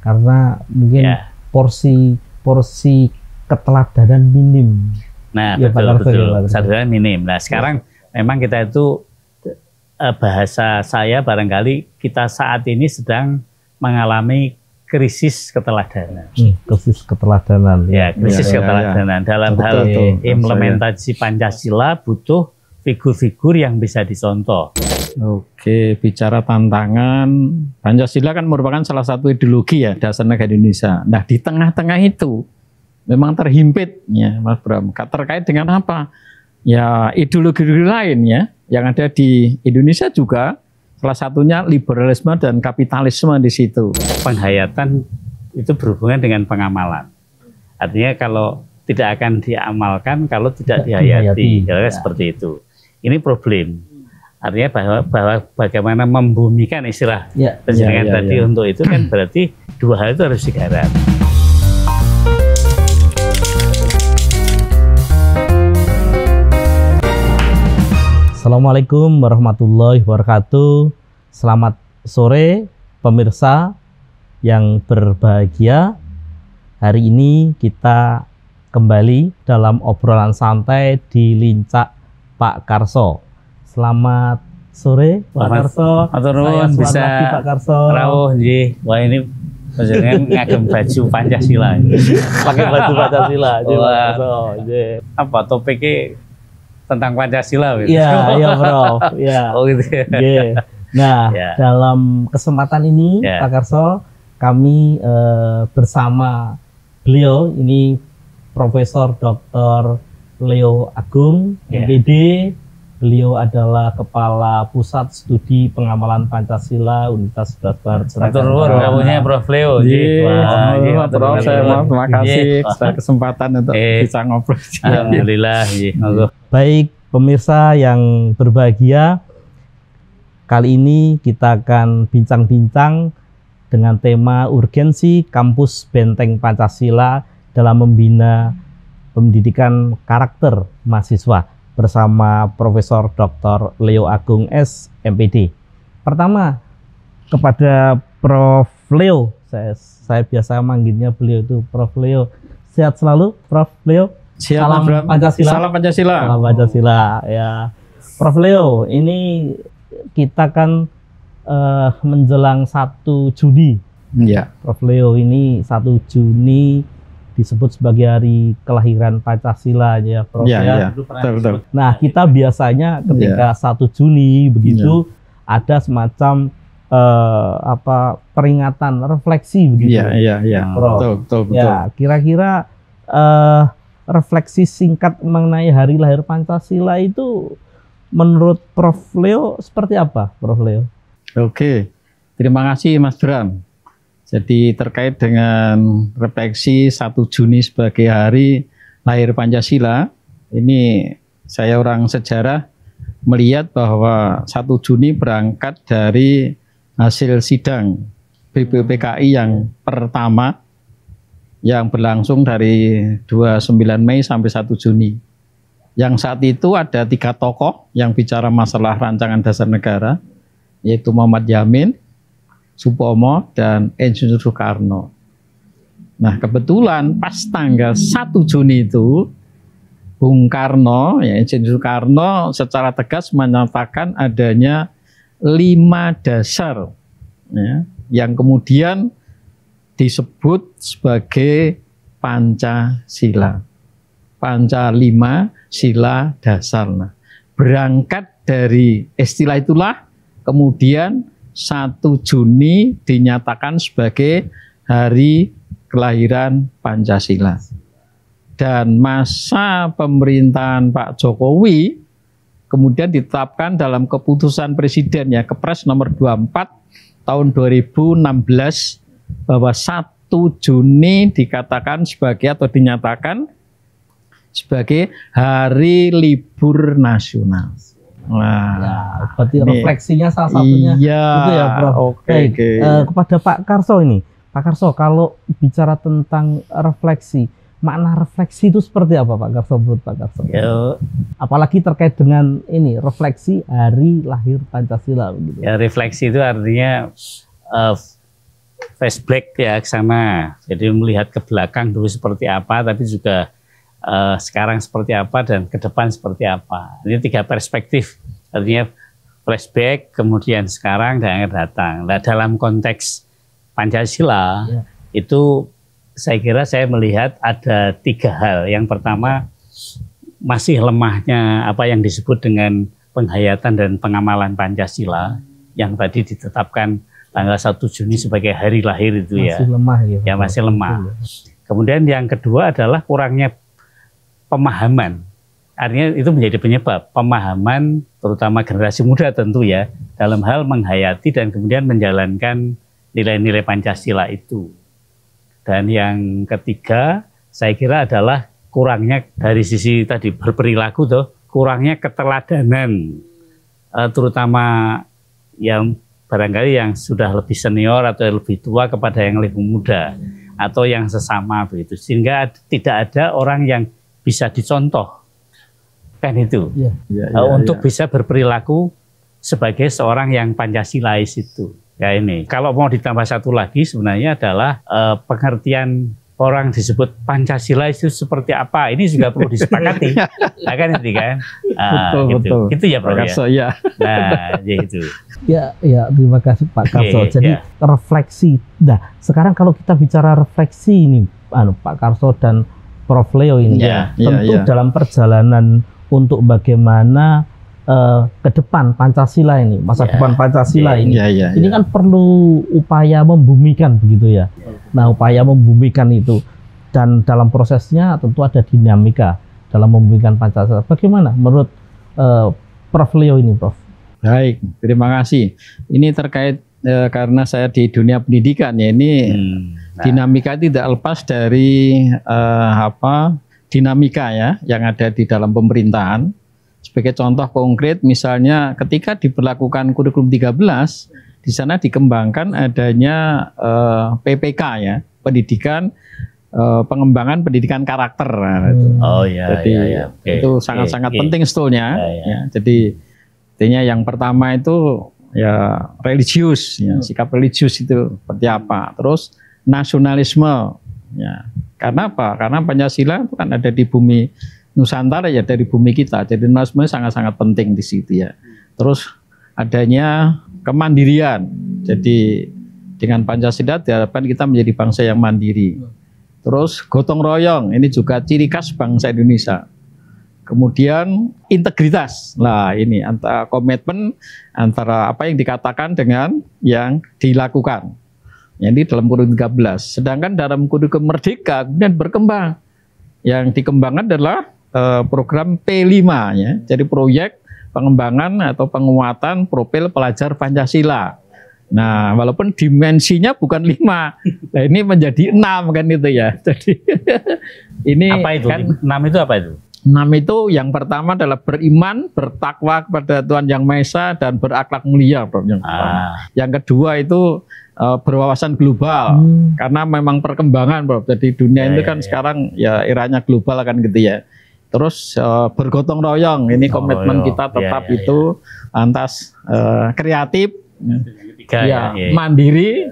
Karena mungkin porsi keteladanan minim. Nah, ya, betul. Kesadaran minim. Nah, sekarang memang kita itu bahasa saya barangkali kita saat ini sedang mengalami krisis keteladanan. Krisis keteladanan. Ya, krisis keteladanan. Dalam hal implementasi Pancasila butuh figur-figur yang bisa dicontoh. Oke, bicara tantangan, Pancasila kan merupakan salah satu ideologi ya dasar negara Indonesia. Nah, di tengah-tengah itu memang terhimpit ya Mas Bram. Terkait dengan apa? Ya ideologi lain ya yang ada di Indonesia juga, salah satunya liberalisme dan kapitalisme di situ. Penghayatan itu berhubungan dengan pengamalan. Artinya kalau tidak akan diamalkan kalau tidak dihayati. Ya. Seperti itu. Ini problem. Artinya bahwa bagaimana membumikan istilah penjenengan tadi untuk itu kan berarti dua hal itu harus digarap. Assalamualaikum warahmatullahi wabarakatuh. Selamat sore pemirsa yang berbahagia. Hari ini kita kembali dalam obrolan santai di Lincak Pak Karso. Selamat sore Pak Karso. Saya bisa lagi Pak Karso. Rawuh nggih. Wah ini panjenengan ngagem baju Pancasila. Pakai baju Pancasila. Apa topiknya tentang Pancasila? Iya Bro. Ya. Oh gitu ya. Yeah. Nah, dalam kesempatan ini Pak Karso, kami bersama beliau ini Profesor Dr. Leo Agung, MPD. Beliau adalah Kepala Pusat Studi Pengamalan Pancasila Universitas Barat Surakarta. Namanya Prof. Leo. Prof, terima kasih atas kesempatan untuk bisa ngobrol. Alhamdulillah. Baik pemirsa yang berbahagia, kali ini kita akan bincang-bincang dengan tema urgensi kampus Benteng Pancasila dalam membina pendidikan karakter mahasiswa bersama Profesor Dr. Leo Agung S. MPD. Pertama, kepada Prof. Leo, saya biasa manggilnya beliau itu Prof. Leo. Sehat selalu Prof. Leo. Salam Pancasila. Salam Pancasila. Salam Pancasila. Ya, Prof. Leo, ini kita kan menjelang 1 Juni. Ya. Prof. Leo, ini 1 Juni disebut sebagai hari kelahiran Pancasila ya Prof. Ya. Betul. Nah, kita biasanya ketika 1 Juni begitu ada semacam peringatan refleksi begitu. Iya. Prof. Betul. Ya, kira-kira refleksi singkat mengenai hari lahir Pancasila itu menurut Prof. Leo seperti apa, Prof. Leo? Oke, terima kasih Mas Bram. Jadi terkait dengan refleksi 1 Juni sebagai hari lahir Pancasila, ini saya orang sejarah melihat bahwa 1 Juni berangkat dari hasil sidang BPUPKI yang pertama yang berlangsung dari 29 Mei sampai 1 Juni. Yang saat itu ada 3 tokoh yang bicara masalah rancangan dasar negara, yaitu Muhammad Yamin, Supomo, dan Insinyur Soekarno. Nah, kebetulan pas tanggal 1 Juni itu Bung Karno, ya Insinyur Soekarno secara tegas menyatakan adanya 5 dasar ya, yang kemudian disebut sebagai Pancasila. Pancalima sila dasar. Nah, berangkat dari istilah itulah kemudian 1 Juni dinyatakan sebagai hari kelahiran Pancasila. Dan masa pemerintahan Pak Jokowi kemudian ditetapkan dalam keputusan Presiden ya, Kepres nomor 24 tahun 2016 bahwa 1 Juni dikatakan sebagai atau dinyatakan sebagai hari libur nasional. Nah, berarti refleksinya salah satunya itu ya Prof. Oke. Kepada Pak Karso ini, Pak Karso, kalau bicara tentang refleksi, makna refleksi itu seperti apa Pak Karso menurut Pak Karso? Apalagi terkait dengan ini refleksi hari lahir Pancasila begitu. Ya, refleksi itu artinya flashback ya ke sana. Jadi melihat ke belakang dulu seperti apa, tapi juga sekarang seperti apa dan ke depan seperti apa. Ini 3 perspektif. Artinya flashback, kemudian sekarang dan akan datang. Nah, dalam konteks Pancasila itu saya kira saya melihat ada 3 hal. Yang pertama, masih lemahnya apa yang disebut dengan penghayatan dan pengamalan Pancasila yang tadi ditetapkan tanggal 1 Juni sebagai hari lahir itu masih lemah ya. Ya masih lemah. Kemudian yang kedua adalah kurangnya pemahaman. Artinya itu menjadi penyebab pemahaman terutama generasi muda tentu ya dalam hal menghayati dan kemudian menjalankan nilai-nilai Pancasila itu. Dan yang ketiga saya kira adalah kurangnya dari sisi tadi berperilaku tuh, kurangnya keteladanan terutama yang barangkali yang sudah lebih senior atau lebih tua kepada yang lebih muda atau yang sesama begitu, sehingga tidak ada orang yang bisa dicontoh kan itu untuk bisa berperilaku sebagai seorang yang Pancasilais itu. Ya ini kalau mau ditambah satu lagi sebenarnya adalah pengertian orang disebut Pancasilais itu seperti apa, ini juga perlu disepakati. Nah, kan itu kan betul. Gitu ya Prof ya. Nah itu ya terima kasih Pak Karso. Jadi refleksi. Nah sekarang kalau kita bicara refleksi ini Pak Karso dan Prof Leo ini tentu dalam perjalanan untuk bagaimana ke depan Pancasila ini, masa depan Pancasila ini kan perlu upaya membumikan begitu ya. Nah upaya membumikan itu dan dalam prosesnya tentu ada dinamika dalam membumikan Pancasila. Bagaimana menurut Prof Leo ini, Prof? Baik, terima kasih. Ini terkait karena saya di dunia pendidikan ya, ini dinamika tidak lepas dari dinamika ya yang ada di dalam pemerintahan. Sebagai contoh konkret misalnya ketika diberlakukan kurikulum 13, di sana dikembangkan adanya PPK ya, pendidikan pengembangan pendidikan karakter. Jadi itu sangat-sangat penting sebetulnya. Jadi artinya yang pertama itu ya religius, ya, sikap religius itu seperti apa. Terus nasionalisme, ya. Karena apa? Karena Pancasila itu kan ada di bumi Nusantara ya, dari bumi kita. Jadi nasionalisme sangat-sangat penting di situ ya. Terus adanya kemandirian. Jadi dengan Pancasila diharapkan kita menjadi bangsa yang mandiri. Terus gotong royong, ini juga ciri khas bangsa Indonesia. Kemudian integritas. Nah, ini antara komitmen antara apa yang dikatakan dengan yang dilakukan. Jadi dalam kurikulum 13. Sedangkan dalam kurikulum Merdeka kemudian berkembang. Yang dikembangkan adalah program P5 ya. Jadi proyek pengembangan atau penguatan profil pelajar Pancasila. Nah, walaupun dimensinya bukan 5. Nah, ini menjadi 6 kan itu ya. Jadi ini apa itu? Kan 6 itu apa itu? 6 itu yang pertama adalah beriman, bertakwa kepada Tuhan Yang Maha Esa dan berakhlak mulia. Yang kedua itu berwawasan global, karena memang perkembangan, Bro. Jadi dunia itu kan sekarang ya eranya global kan gitu ya. Terus bergotong royong, ini komitmen kita tetap itu lantas kreatif, mandiri,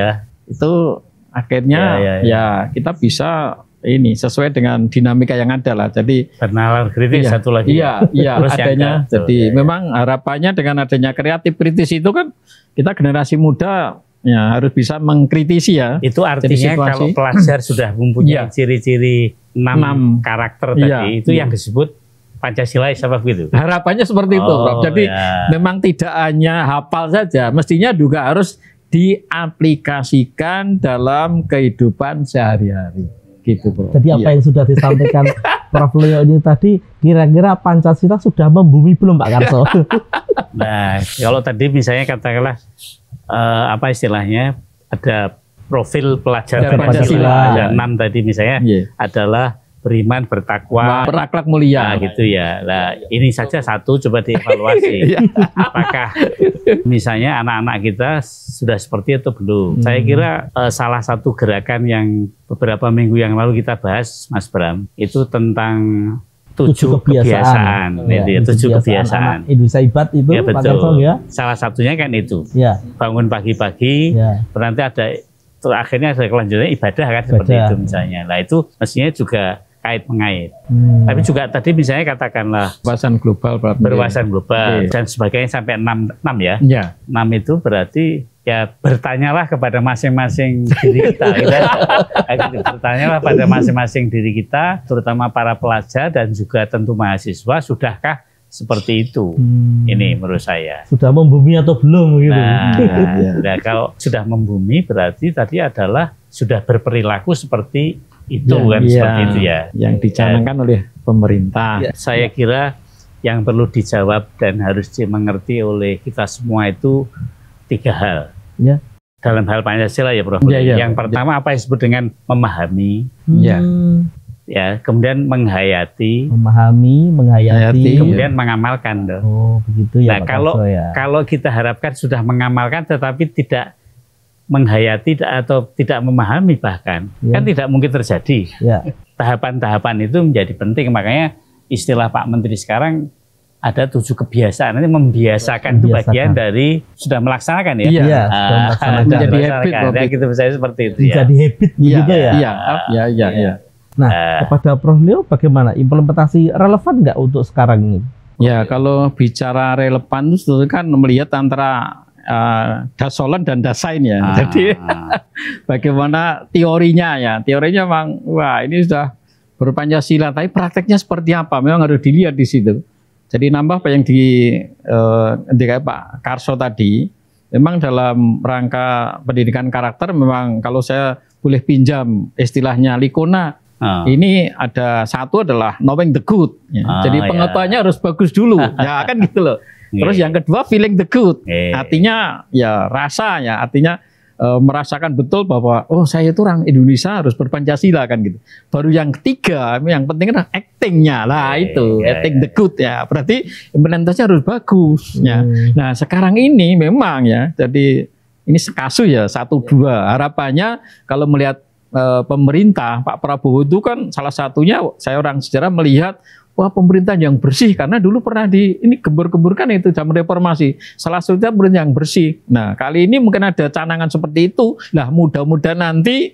ya. Itu akhirnya ya kita bisa ini sesuai dengan dinamika yang ada lah. Jadi bernalar kritis satu lagi. Iya, adanya. Jadi memang harapannya dengan adanya kreatif kritis itu kan kita generasi muda ya harus bisa mengkritisi ya. Itu artinya kalau pelajar sudah mempunyai ciri-ciri 6 karakter tadi, itu yang disebut Pancasilais apa begitu? Harapannya seperti itu, Prof. Jadi memang tidak hanya hafal saja, mestinya juga harus diaplikasikan dalam kehidupan sehari-hari. Gitu, Bro. Jadi apa yang sudah disampaikan Prof Leo ini tadi, kira-kira Pancasila sudah membumi belum, Pak Karso? Nah, kalau tadi misalnya katakanlah apa istilahnya, ada profil pelajar Pancasila, ada 6 tadi misalnya adalah beriman, bertakwa, berakhlak mulia. Nah, gitu ya. Nah, ini saja satu, coba dievaluasi. Apakah misalnya anak-anak kita sudah seperti itu belum? Saya kira salah satu gerakan yang beberapa minggu yang lalu kita bahas, Mas Bram, itu tentang tujuh kebiasaan. Ya, tujuh kebiasaan. Indonesia Hebat itu, ya, Pak Karso, ya. Salah satunya kan itu. Ya. Bangun pagi-pagi, nanti ada akhirnya ada kelanjutannya ibadah kan seperti itu misalnya. Nah itu mestinya juga kait mengait. Tapi juga tadi misalnya katakanlah berwawasan global dan sebagainya sampai 6 ya. 6 itu berarti ya bertanyalah kepada masing-masing diri kita. Bertanyalah pada masing-masing diri kita, terutama para pelajar dan juga tentu mahasiswa, sudahkah seperti itu? Ini menurut saya. Sudah membumi atau belum? Gitu. Nah, kalau sudah membumi berarti tadi adalah sudah berperilaku seperti itu seperti itu ya. Yang dicanangkan oleh pemerintah. Saya kira yang perlu dijawab dan harus dimengerti oleh kita semua itu 3 hal. Dalam hal Pancasila ya Prof. Yang pertama apa yang disebut dengan memahami, ya, kemudian menghayati, menghayati, kemudian mengamalkan. Oh, begitu ya. Nah, kalau kita harapkan sudah mengamalkan tetapi tidak menghayati atau tidak memahami bahkan, kan tidak mungkin terjadi. Tahapan-tahapan itu menjadi penting, makanya istilah Pak Menteri sekarang ada 7 kebiasaan. Nanti membiasakan itu bagian dari sudah melaksanakan ya. Sudah melaksanakan. Menjadi habit. Ya, gitu misalnya seperti itu ya. Jadi habit begitu ya. Nah, kepada Prof Leo bagaimana implementasi relevan nggak untuk sekarang ini? Ya, kalau bicara relevan itu kan melihat antara Dasolen dan Dasein ya. Jadi bagaimana teorinya ya. Teorinya memang wah ini sudah berpancasila, tapi prakteknya seperti apa? Memang harus dilihat di situ. Jadi nambah apa yang di Pak Karso tadi, memang dalam rangka pendidikan karakter memang kalau saya boleh pinjam istilahnya Likona, ini ada satu adalah knowing the good. Jadi pengetahuannya harus bagus dulu, ya kan gitu loh. Terus yang kedua feeling the good, artinya ya rasa ya, artinya merasakan betul bahwa oh saya itu orang Indonesia harus berpancasila kan gitu. Baru yang ketiga yang penting adalah actingnya lah itu acting the good ya. Berarti implementasinya harus bagus ya. Nah sekarang ini memang ya jadi ini kasus ya 1-2 harapannya kalau melihat pemerintah Pak Prabowo itu kan salah satunya saya orang sejarah melihat wah pemerintahan yang bersih karena dulu pernah ini gembur-gemburkan itu zaman reformasi salah satunya pemerintahan yang bersih. Nah kali ini mungkin ada canangan seperti itu. Nah mudah-mudahan nanti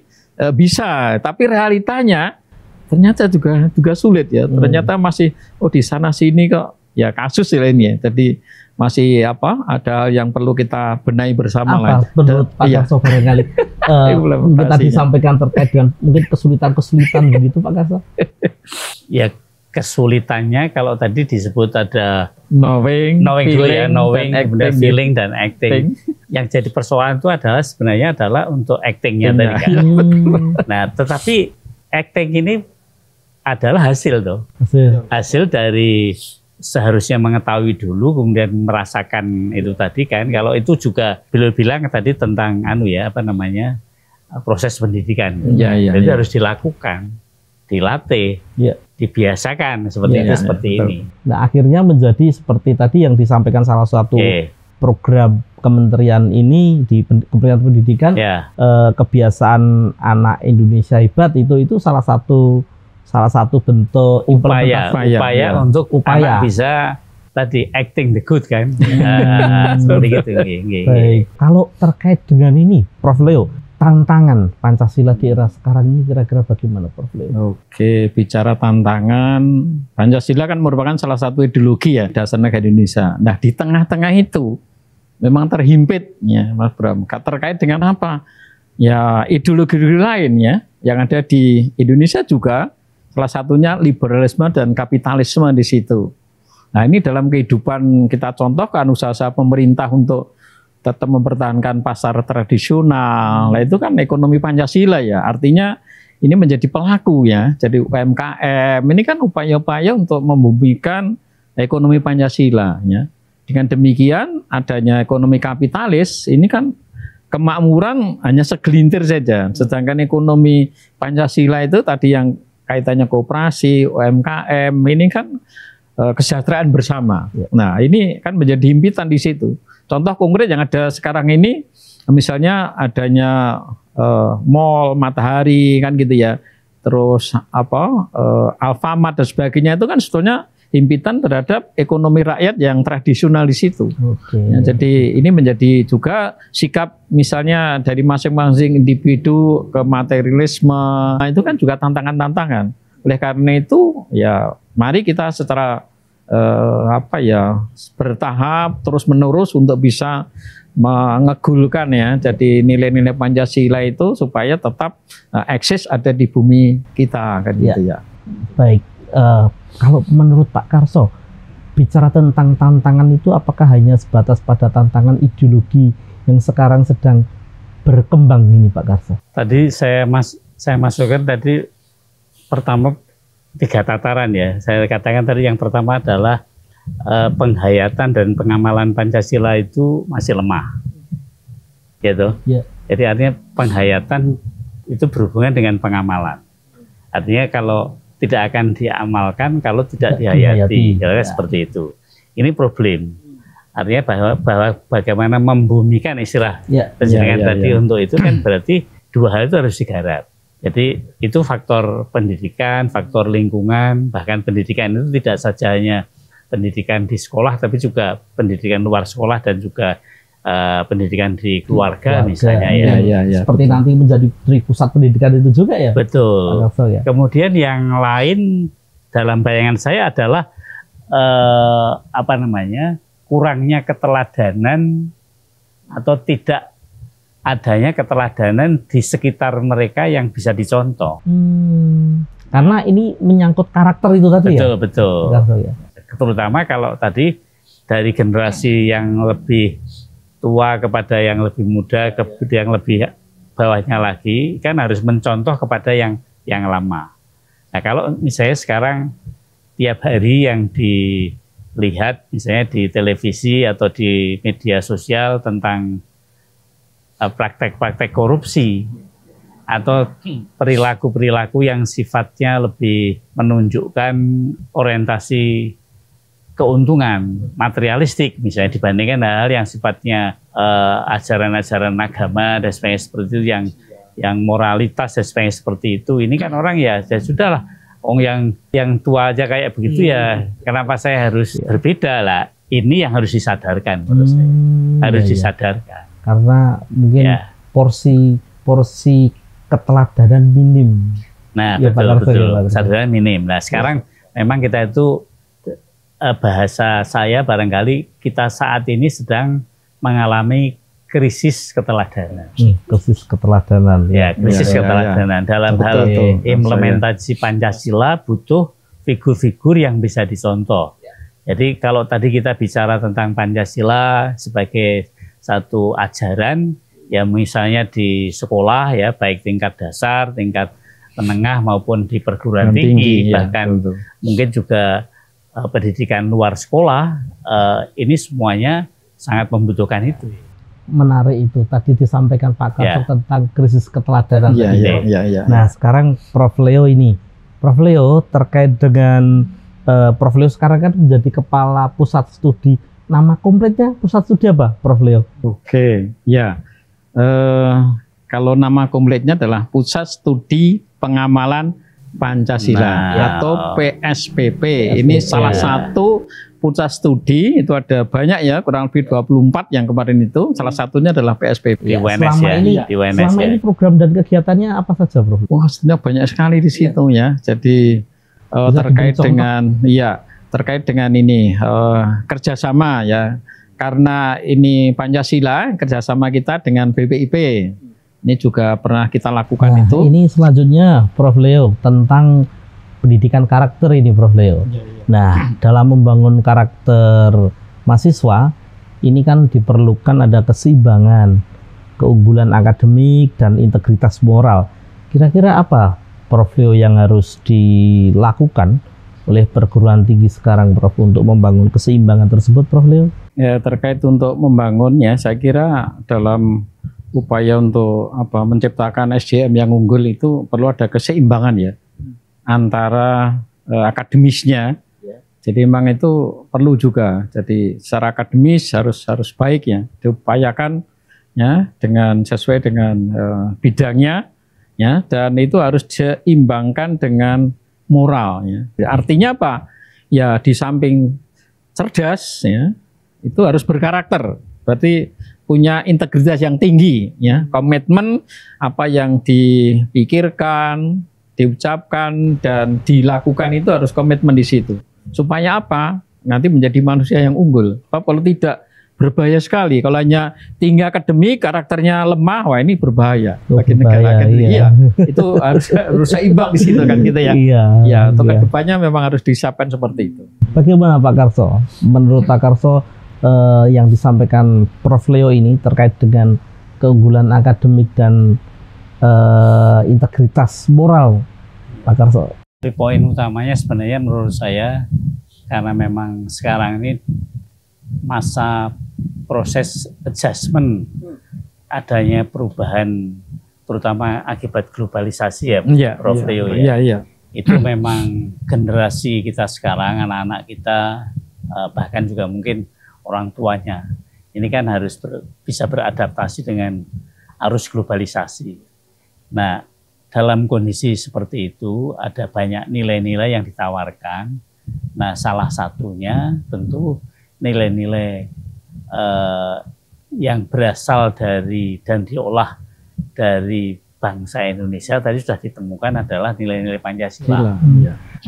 bisa. Tapi realitanya ternyata juga sulit ya. Ternyata masih di sana sini kok ya kasus ini ya. Jadi masih ada yang perlu kita benahi bersama lah. Menurut Pak Karso barangkali mungkin tadi disampaikan terkait dengan mungkin kesulitan begitu Pak Karso. Ya. Kesulitannya kalau tadi disebut ada knowing kemudian feeling dan acting. Yang jadi persoalan itu adalah sebenarnya adalah untuk actingnya tadi kan. Nah, tetapi acting ini adalah hasil hasil dari seharusnya mengetahui dulu kemudian merasakan itu tadi kan. Kalau itu juga beliau bilang tadi tentang proses pendidikan. Jadi harus dilakukan, dilatih. Dibiasakan seperti ini. Nah akhirnya menjadi seperti tadi yang disampaikan salah satu program kementerian ini di Kementerian Pendidikan, kebiasaan anak Indonesia hebat itu salah satu bentuk upaya untuk anak bisa tadi acting the good kan. Seperti gitu. Baik. Kalau terkait dengan ini, Prof Leo, tantangan Pancasila di era sekarang ini kira-kira bagaimana Prof Leo? Oke, bicara tantangan, Pancasila kan merupakan salah satu ideologi ya dasar negara Indonesia. Nah di tengah-tengah itu memang terhimpit ya Mas Bram. Terkait dengan apa? Ya ideologi lain ya yang ada di Indonesia juga salah satunya liberalisme dan kapitalisme di situ. Nah ini dalam kehidupan kita contohkan usaha-usaha pemerintah untuk tetap mempertahankan pasar tradisional. Nah, itu kan ekonomi Pancasila ya. Artinya ini menjadi pelaku ya. Jadi UMKM ini kan upaya-upaya untuk membumikan ekonomi Pancasila ya. Dengan demikian adanya ekonomi kapitalis ini kan kemakmuran hanya segelintir saja. Sedangkan ekonomi Pancasila itu tadi yang kaitannya koperasi, UMKM ini kan kesejahteraan bersama. Nah, ini kan menjadi himpitan di situ. Contoh konkret yang ada sekarang ini, misalnya adanya mall Matahari kan gitu ya. terus Alfamart dan sebagainya itu kan sebetulnya himpitan terhadap ekonomi rakyat yang tradisional di situ. Ya, jadi ini menjadi juga sikap misalnya dari masing-masing individu ke materialisme. Nah, itu kan juga tantangan-tantangan. Oleh karena itu ya mari kita secara bertahap terus menerus untuk bisa mengegulkan ya. Jadi nilai-nilai Pancasila itu supaya tetap eksis ada di bumi kita kan gitu ya. Baik. Kalau menurut Pak Karso, bicara tentang tantangan itu apakah hanya sebatas pada tantangan ideologi yang sekarang sedang berkembang ini Pak Karso? Tadi saya masukkan tadi pertama 3 tataran ya. Saya katakan tadi yang pertama adalah penghayatan dan pengamalan Pancasila itu masih lemah. Gitu. Yeah. Jadi artinya penghayatan itu berhubungan dengan pengamalan. Artinya kalau tidak akan diamalkan kalau tidak dihayati, ya. Seperti itu. Ini problem. Artinya bahwa bagaimana membumikan istilah penjaringan tadi untuk itu kan berarti 2 hal itu harus digarap. Jadi itu faktor pendidikan, faktor lingkungan, bahkan pendidikan itu tidak saja hanya pendidikan di sekolah, tapi juga pendidikan luar sekolah dan juga pendidikan di keluarga misalnya ya. Seperti betul. Nanti menjadi pusat pendidikan itu juga ya. Betul. Kemudian yang lain dalam bayangan saya adalah kurangnya keteladanan atau tidak adanya keteladanan di sekitar mereka yang bisa dicontoh. Karena ini menyangkut karakter itu tadi ya. Betul. Terutama kalau tadi dari generasi yang lebih tua kepada yang lebih muda, kemudian yang lebih bawahnya lagi, kan harus mencontoh kepada yang lama. Nah kalau misalnya sekarang tiap hari yang dilihat misalnya di televisi atau di media sosial tentang praktek-praktek korupsi atau perilaku-perilaku yang sifatnya lebih menunjukkan orientasi keuntungan materialistik misalnya dibandingkan hal yang sifatnya ajaran-ajaran agama dan sebagainya seperti itu yang moralitas dan sebagainya seperti itu, ini kan orang ya sudahlah, yang tua aja kayak begitu ya kenapa saya harus berbeda lah, ini yang harus disadarkan menurut saya. Harus disadarkan karena mungkin porsi keteladanan minim. Nah betul kesadaran minim. Nah sekarang memang kita itu bahasa saya barangkali kita saat ini sedang mengalami krisis keteladanan. Krisis keteladanan. Ya, krisis keteladanan. Dalam hal implementasi Pancasila butuh figur-figur yang bisa dicontoh. Jadi kalau tadi kita bicara tentang Pancasila sebagai satu ajaran, ya misalnya di sekolah ya, baik tingkat dasar, tingkat menengah maupun di perguruan tinggi, bahkan mungkin juga pendidikan luar sekolah, ini semuanya sangat membutuhkan itu. Menarik itu tadi disampaikan Pak Karso tentang krisis keteladanan. Nah sekarang Prof Leo ini, Prof Leo terkait dengan Prof Leo sekarang kan menjadi kepala pusat studi. Nama kompletnya pusat studi apa, Prof Leo? Kalau nama kompletnya adalah Pusat Studi Pengamalan Pancasila atau PSPP. Ini salah satu pusat studi, itu ada banyak ya, kurang lebih 24 yang kemarin itu. Salah satunya adalah PSPP. Di UNS selama ini program dan kegiatannya apa saja, Prof? Wah, sebenarnya banyak sekali di situ ya. Jadi terkait dengan ini kerjasama ya. Karena ini Pancasila, kerjasama kita dengan BPIP. Ini juga pernah kita lakukan itu. Ini selanjutnya Prof Leo tentang pendidikan karakter ini Prof Leo. Nah, dalam membangun karakter mahasiswa ini kan diperlukan ada keseimbangan, keunggulan akademik dan integritas moral. Kira-kira apa Prof Leo yang harus dilakukan oleh perguruan tinggi sekarang Prof untuk membangun keseimbangan tersebut Prof Leo? Ya, terkait untuk membangun ya, saya kira dalam upaya untuk menciptakan SDM yang unggul itu perlu ada keseimbangan ya antara akademisnya. Jadi memang itu perlu juga. Jadi secara akademis harus baik ya, diupayakan ya dengan sesuai dengan bidangnya. ya, dan itu harus diseimbangkan dengan moral, ya. Artinya apa? Ya di samping cerdas, ya, itu harus berkarakter. Berarti punya integritas yang tinggi, ya. Komitmen apa yang dipikirkan, diucapkan dan dilakukan itu harus komitmen di situ. Supaya apa? Nanti menjadi manusia yang unggul. Kalau tidak, berbahaya sekali. Kalau hanya tinggi akademik, karakternya lemah, wah ini berbahaya bagi negara. Iya. Itu harus seimbang di situ kan kita ya. Iya. Ya, untuk kedepannya memang harus disiapkan seperti itu. Bagaimana Pak Karso? Menurut Pak Karso yang disampaikan Prof. Leo ini terkait dengan keunggulan akademik dan integritas moral, Pak Karso? Poin utamanya sebenarnya menurut saya, karena memang sekarang ini masa proses adjustment, adanya perubahan terutama akibat globalisasi ya, Prof. Leo ya. Itu memang generasi kita sekarang, anak-anak kita, bahkan juga mungkin orang tuanya, ini kan harus bisa beradaptasi dengan arus globalisasi. Nah, dalam kondisi seperti itu ada banyak nilai-nilai yang ditawarkan. Nah, salah satunya tentu nilai-nilai yang berasal dari dan diolah dari bangsa Indonesia tadi sudah ditemukan adalah nilai-nilai Pancasila.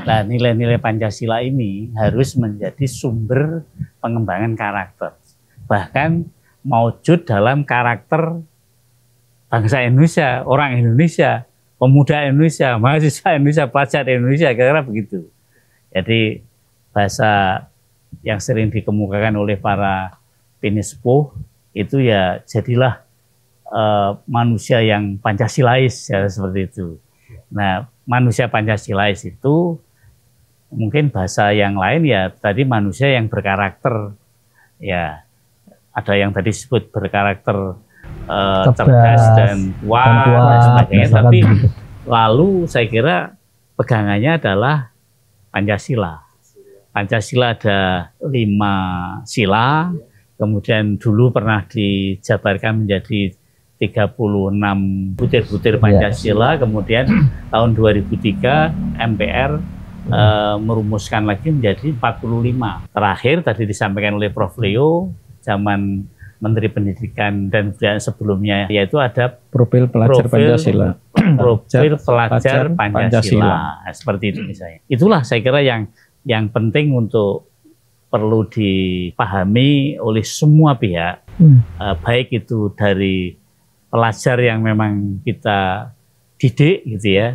Nah, nilai-nilai Pancasila ini harus menjadi sumber pengembangan karakter. Bahkan mewujud dalam karakter bangsa Indonesia, orang Indonesia, pemuda Indonesia, mahasiswa Indonesia, pelajar Indonesia, kira-kira begitu. Jadi bahasa yang sering dikemukakan oleh para pinisepuh itu ya jadilah manusia yang Pancasilais ya, seperti itu. Nah, manusia Pancasilais itu mungkin bahasa yang lain ya tadi manusia yang berkarakter, ya ada yang tadi disebut berkarakter cerdas dan kuat dan sebagainya. Tapi lalu saya kira pegangannya adalah Pancasila. Pancasila ada 5 sila, kemudian dulu pernah dijabarkan menjadi 36 butir-butir Pancasila, kemudian tahun 2003 MPR merumuskan lagi menjadi 45. Terakhir tadi disampaikan oleh Prof. Leo, zaman Menteri Pendidikan dan Kebudayaan sebelumnya, yaitu ada profil pelajar Pancasila. Profil pelajar Pancasila. Nah, seperti itu misalnya. Itulah saya kira yang penting untuk perlu dipahami oleh semua pihak, baik itu dari pelajar yang memang kita didik gitu ya,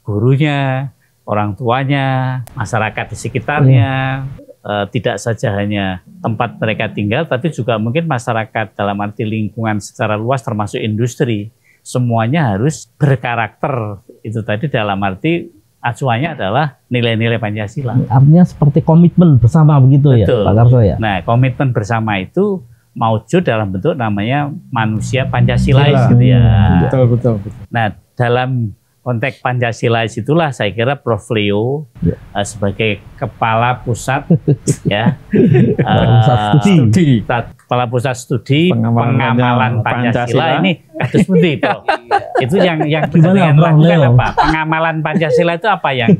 gurunya, orang tuanya, masyarakat di sekitarnya, tidak saja hanya tempat mereka tinggal, tapi juga mungkin masyarakat dalam arti lingkungan secara luas termasuk industri. Semuanya harus berkarakter, itu tadi dalam arti acuannya adalah nilai-nilai Pancasila. Artinya seperti komitmen bersama begitu. Betul. Ya Pak Karso ya? Nah, komitmen bersama itu mewujud dalam bentuk namanya manusia Pancasilais gitu ya. Betul. Nah, dalam konteks Pancasilais itulah saya kira Prof. Leo sebagai kepala pusat ya kepala pusat studi pengamalan Pancasila ini kados pundi, Prof? Itu yang gimana lakukan apa? Pengamalan Pancasila itu apa yang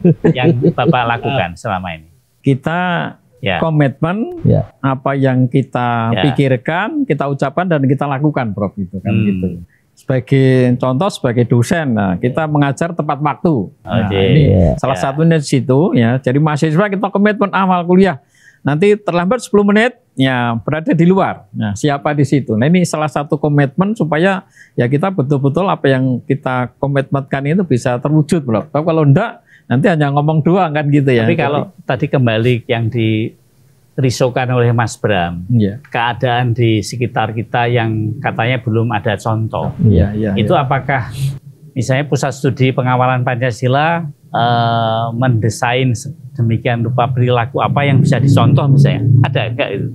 Bapak lakukan selama ini? Kita komitmen apa yang kita pikirkan, kita ucapkan dan kita lakukan, Prof, itu kan gitu. Sebagai contoh, sebagai dosen, nah, kita mengajar tepat waktu. Nah, ini salah satunya di situ ya. Jadi mahasiswa kita komitmen awal kuliah. Nanti terlambat 10 menit ya berada di luar. Nah, siapa di situ? Nah, ini salah satu komitmen supaya ya kita betul-betul apa yang kita komitmenkan itu bisa terwujud, Bro. Kalau enggak nanti hanya ngomong doang kan gitu ya. Tapi kalau tadi kembali yang dirisaukan oleh Mas Bram, keadaan di sekitar kita yang katanya belum ada contoh, itu apakah misalnya Pusat Studi Pengawalan Pancasila mendesain demikian rupa perilaku apa yang bisa dicontoh misalnya, ada enggak itu?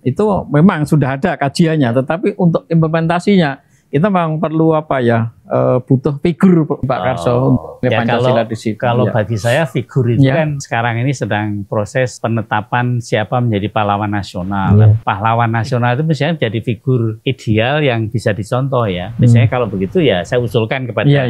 Itu memang sudah ada kajiannya, tetapi untuk implementasinya kita memang perlu apa ya, butuh figur Pak Karso untuk ya, Pancasila di situ. Kalau bagi saya figur itu kan sekarang ini sedang proses penetapan siapa menjadi pahlawan nasional. Pahlawan nasional itu misalnya jadi figur ideal yang bisa dicontoh ya. Misalnya kalau begitu ya saya usulkan kepada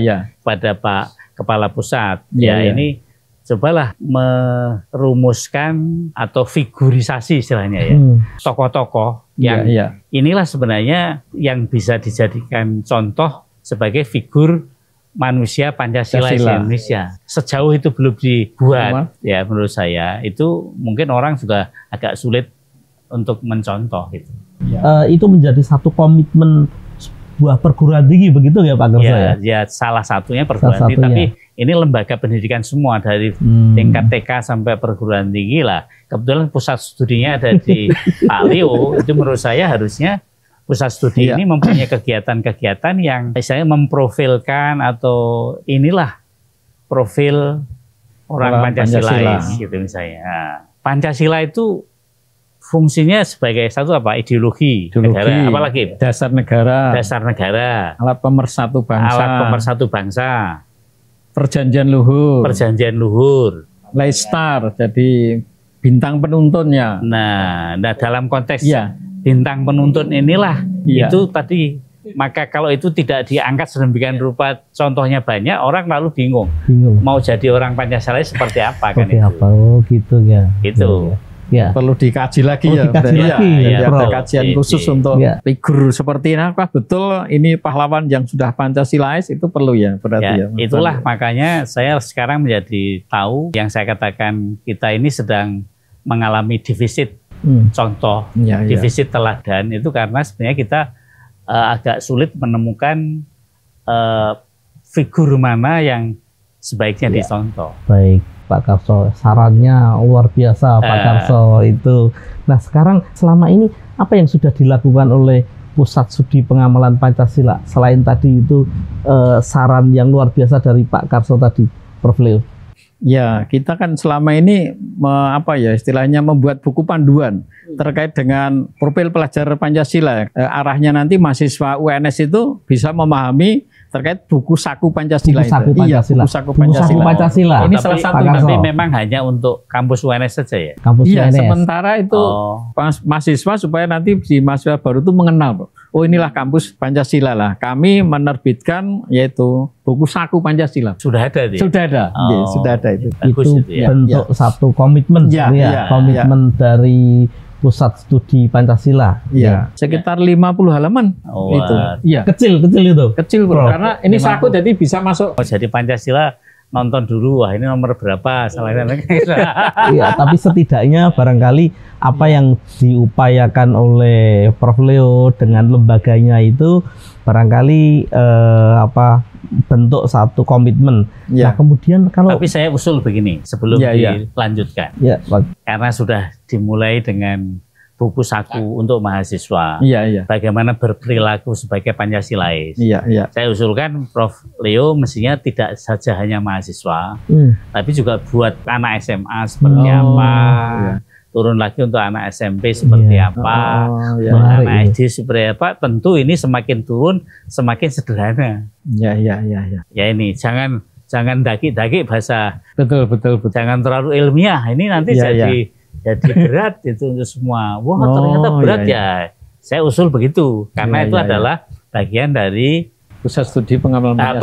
Pak Kepala Pusat. Ini cobalah merumuskan atau figurisasi istilahnya ya. Tokoh-tokoh yang inilah sebenarnya yang bisa dijadikan contoh sebagai figur manusia Pancasila Indonesia. Sejauh itu belum dibuat, ya menurut saya itu mungkin orang juga agak sulit untuk mencontoh gitu. Itu menjadi satu komitmen sebuah perguruan tinggi begitu ya Pak Karso ya? Ya salah satunya perguruan tinggi, tapi ini lembaga pendidikan semua dari tingkat TK sampai perguruan tinggi lah. Kebetulan pusat studinya ada di Pak Leo, itu menurut saya harusnya pusat studi ini mempunyai kegiatan-kegiatan yang misalnya memprofilkan atau inilah profil orang Pancasilais gitu misalnya. Nah, Pancasila itu fungsinya sebagai satu apa? Ideologi negara, apalagi dasar negara, alat pemersatu bangsa, perjanjian luhur, Leicester jadi bintang penuntunnya. Nah dalam konteks bintang penuntun inilah itu tadi, maka kalau itu tidak diangkat sedemikian rupa contohnya banyak, orang lalu bingung. Mau jadi orang Pancasila seperti apa kan itu. Oh gitu ya. Itu perlu dikaji lagi ada kajian khusus untuk figur seperti ini. Apa betul ini pahlawan yang sudah Pancasilais, itu perlu ya berarti itulah makanya saya sekarang menjadi tahu yang saya katakan, kita ini sedang mengalami defisit contoh, defisit teladan itu karena sebenarnya kita agak sulit menemukan figur mana yang sebaiknya dicontoh. Baik Pak Karso, sarannya luar biasa Pak Karso itu. Nah sekarang selama ini apa yang sudah dilakukan oleh Pusat Studi Pengamalan Pancasila selain tadi itu saran yang luar biasa dari Pak Karso tadi, Prof. Leo? Ya, kita kan selama ini istilahnya membuat buku panduan terkait dengan profil pelajar Pancasila. Arahnya nanti mahasiswa UNS itu bisa memahami terkait buku saku Pancasila. Buku saku Pancasila. Ini salah satu, tapi memang hanya untuk kampus UNS saja ya. Kampus UNS. Sementara itu mahasiswa supaya nanti di mahasiswa baru itu mengenal, oh inilah kampus Pancasila lah. Kami menerbitkan yaitu buku saku Pancasila. Sudah ada dia? Sudah ada. Sudah ada itu. Itu bentuk satu komitmen komitmen dari Pusat Studi Pancasila. Sekitar 50 halaman itu. Kecil itu. Kecil bro. Karena ini saku jadi bisa masuk. Jadi Pancasila nonton dulu, wah ini nomor berapa salahnya. Tapi setidaknya barangkali apa yang diupayakan oleh Prof. Leo dengan lembaganya itu barangkali bentuk satu komitmen. Nah kemudian tapi saya usul begini sebelum dilanjutkan, karena sudah dimulai dengan buku saku untuk mahasiswa, bagaimana berperilaku sebagai Pancasilais. Saya usulkan Prof. Leo mestinya tidak saja hanya mahasiswa, tapi juga buat anak SMA seperti apa, turun lagi untuk anak SMP seperti apa, anak SD seperti apa. Tentu ini semakin turun semakin sederhana. Ya ini jangan daki-daki bahasa. Betul. Jangan terlalu ilmiah. Ini nanti jadi berat itu untuk semua. Wah ternyata berat ya. Saya usul begitu karena itu adalah bagian dari Pusat Studi Pengamalan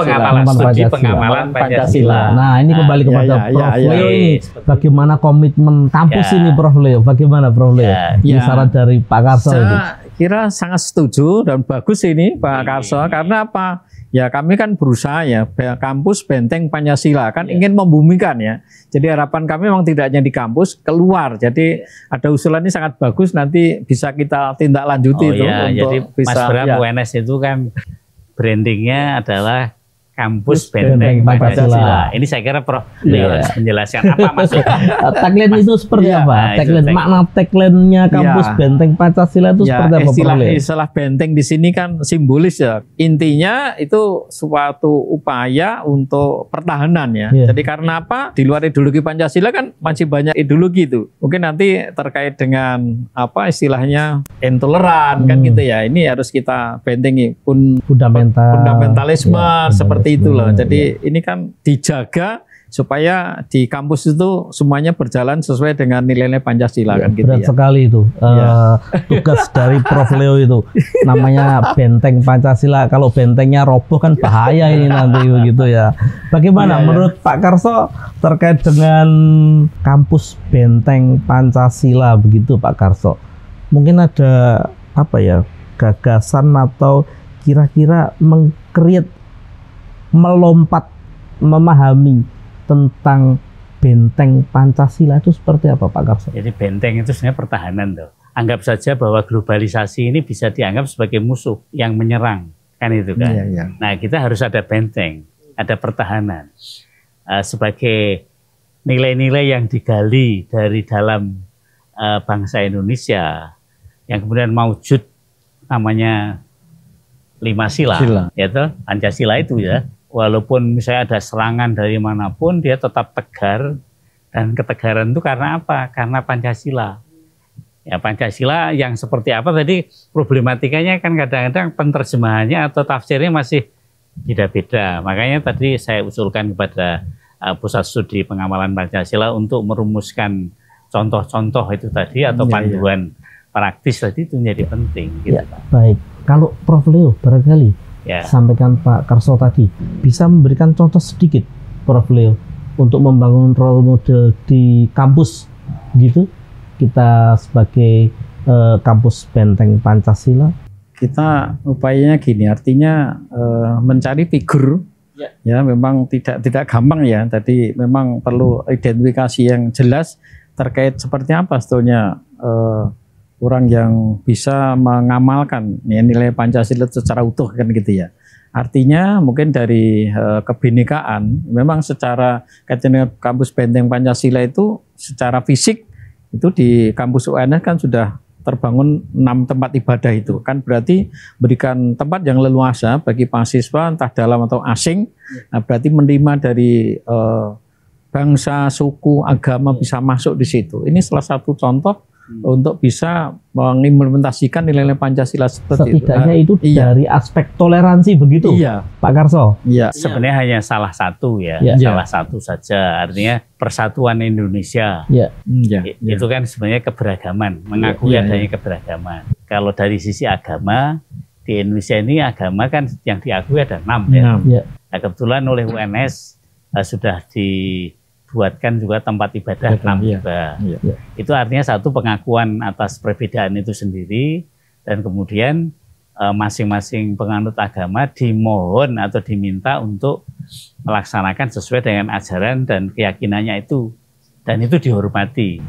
Pancasila. Nah ini kembali kepada Prof. Leo ini. Bagaimana komitmen kampus ini Prof. Leo? Bagaimana Prof. Leo? Ini saran dari Pak Karso. Saya kira sangat setuju dan bagus ini Pak Karso. Karena apa? Ya kami kan berusaha ya, kampus benteng Pancasila kan ingin membumikan ya. Jadi harapan kami memang tidak hanya di kampus, keluar. Jadi ada usulan ini sangat bagus, nanti bisa kita tindak lanjuti untuk jadi bisa. Mas Bram UNS itu kan brandingnya adalah Kampus Benteng Pancasila. Ini saya kira Prof harus menjelaskan apa maksudnya. Tagline itu seperti apa? Tagline, makna tagline-nya Kampus Benteng Pancasila itu seperti apa? Istilah benteng di sini kan simbolis ya. Intinya itu suatu upaya untuk pertahanan ya. Jadi karena apa? Di luar ideologi Pancasila kan masih banyak ideologi itu. Mungkin nanti terkait dengan apa istilahnya intoleran kan gitu ya. Ini harus kita bentengi fundamentalisme seperti itu loh. Jadi ini kan dijaga supaya di kampus itu semuanya berjalan sesuai dengan nilai-nilai Pancasila kan gitu. Berat sekali itu tugas dari Prof Leo itu. Namanya Benteng Pancasila. Kalau bentengnya roboh kan bahaya ini nanti begitu ya. Bagaimana menurut Pak Karso terkait dengan Kampus Benteng Pancasila begitu Pak Karso? Mungkin ada apa ya gagasan atau kira-kira meng-create, melompat, memahami tentang benteng Pancasila itu seperti apa Pak Karso? Jadi benteng itu sebenarnya pertahanan tuh. Anggap saja bahwa globalisasi ini bisa dianggap sebagai musuh yang menyerang, kan itu kan. Nah kita harus ada benteng, ada pertahanan sebagai nilai-nilai yang digali dari dalam bangsa Indonesia yang kemudian maujud namanya 5 sila. Yaitu Pancasila itu ya. Walaupun misalnya ada serangan dari manapun, dia tetap tegar. Dan ketegaran itu karena apa? Karena Pancasila. Ya Pancasila yang seperti apa tadi problematikanya kan kadang-kadang penerjemahannya atau tafsirnya masih beda-beda. Makanya tadi saya usulkan kepada Pusat Studi Pengamalan Pancasila untuk merumuskan contoh-contoh itu tadi atau panduan praktis tadi itu menjadi penting. Gitu, baik. Kalau Prof Leo barangkali sampaikan Pak Karso tadi, bisa memberikan contoh sedikit Prof Leo untuk membangun role model di kampus gitu, kita sebagai Kampus Benteng Pancasila. Kita upayanya gini, artinya mencari figur ya memang tidak gampang ya. Tadi memang perlu identifikasi yang jelas terkait seperti apa sebetulnya orang yang bisa mengamalkan nilai Pancasila secara utuh kan gitu ya. Artinya mungkin dari kebinekaan memang secara kaitan Kampus Benteng Pancasila itu secara fisik itu di kampus UNS kan sudah terbangun 6 tempat ibadah itu kan berarti berikan tempat yang leluasa bagi mahasiswa entah dalam atau asing. Nah, berarti menerima dari bangsa, suku, agama bisa masuk di situ. Ini salah satu contoh untuk bisa mengimplementasikan nilai-nilai Pancasila seperti setidaknya itu. Dari aspek toleransi begitu, Pak Karso. Sebenarnya hanya salah satu salah satu saja. Artinya persatuan Indonesia. Itu kan sebenarnya keberagaman, mengakui adanya keberagaman. Kalau dari sisi agama di Indonesia ini agama kan yang diakui ada 6 ya. Nah, kebetulan oleh UNS sudah dibuatkan juga tempat ibadah 6 juga. Itu artinya satu pengakuan atas perbedaan itu sendiri, dan kemudian masing-masing penganut agama dimohon atau diminta untuk melaksanakan sesuai dengan ajaran dan keyakinannya itu, dan itu dihormati.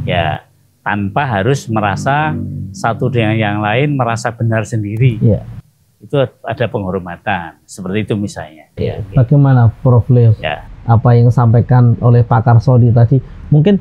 Ya, tanpa harus merasa satu dengan yang lain merasa benar sendiri. Itu ada penghormatan seperti itu misalnya. Bagaimana Prof Leo? Apa yang disampaikan oleh Pak Karsodi tadi, mungkin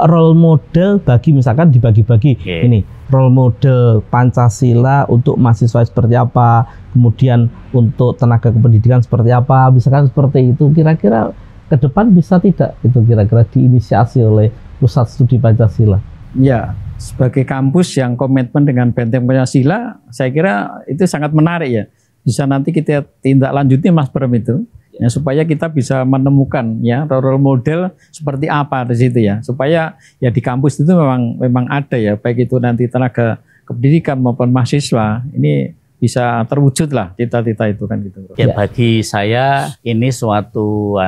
role model bagi misalkan dibagi-bagi ini role model Pancasila untuk mahasiswa seperti apa, kemudian untuk tenaga kependidikan seperti apa, misalkan seperti itu. Kira-kira ke depan bisa tidak itu kira-kira diinisiasi oleh Pusat Studi Pancasila? Ya, sebagai kampus yang komitmen dengan Benteng Pancasila, saya kira itu sangat menarik ya. Bisa nanti kita tindak lanjuti Mas Bram itu. Ya, supaya kita bisa menemukan ya role model seperti apa di situ ya, supaya ya di kampus itu memang ada ya, baik itu nanti tenaga kependidikan maupun mahasiswa ini bisa terwujud lah cita-cita itu kan gitu. Ya, bagi saya ini suatu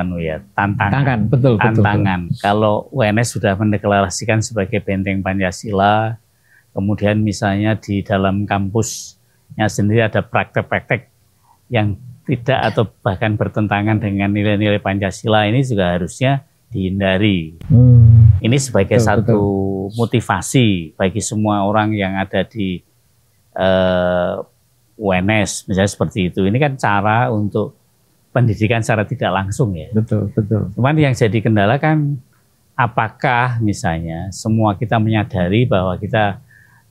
tantangan. Betul. Kalau UNS sudah mendeklarasikan sebagai Benteng Pancasila, kemudian misalnya di dalam kampusnya sendiri ada praktek-praktek yang tidak atau bahkan bertentangan dengan nilai-nilai Pancasila, ini juga harusnya dihindari. Ini sebagai satu motivasi bagi semua orang yang ada di UNS, misalnya seperti itu. Ini kan cara untuk pendidikan secara tidak langsung ya. Betul, betul. Cuman yang jadi kendala kan apakah misalnya semua kita menyadari bahwa kita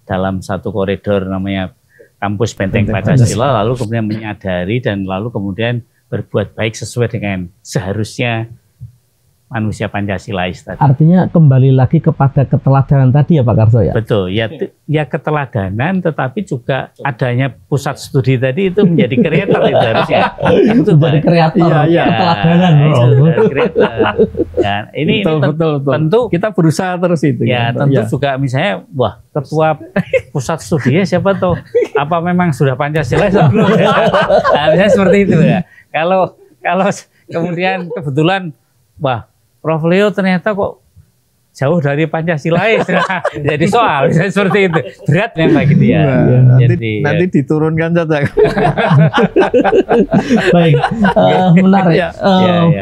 dalam satu koridor namanya kampus Benteng Pancasila, lalu kemudian menyadari dan lalu kemudian berbuat baik sesuai dengan seharusnya manusia Pancasilais tadi. Artinya kembali lagi kepada keteladanan tadi ya Pak Karso ya? Betul, ya keteladanan, tetapi juga adanya pusat studi tadi itu menjadi kreator itu harusnya. Itu menjadi kreator, keteladanan. Ya, ini betul. Tentu kita berusaha terus itu. Ya, tentu juga misalnya, wah ketua pusat studinya siapa tuh? Apa memang sudah Pancasila sebelum? Nah, misalnya seperti itu ya. Kalau kemudian kebetulan, wah Prof. Leo ternyata kok jauh dari Pancasilais, jadi soal misalnya seperti itu, berat memang gitu ya. Nanti diturunkan saja. Baik, menarik.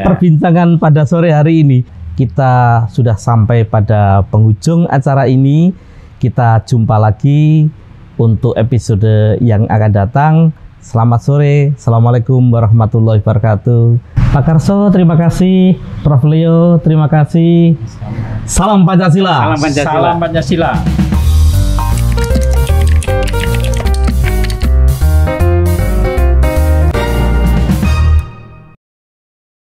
Perbincangan pada sore hari ini kita sudah sampai pada penghujung acara ini. Kita jumpa lagi untuk episode yang akan datang. Selamat sore, assalamualaikum warahmatullahi wabarakatuh. Pak Karso, terima kasih. Prof. Leo, terima kasih. Salam Pancasila. Salam Pancasila. Salam Pancasila.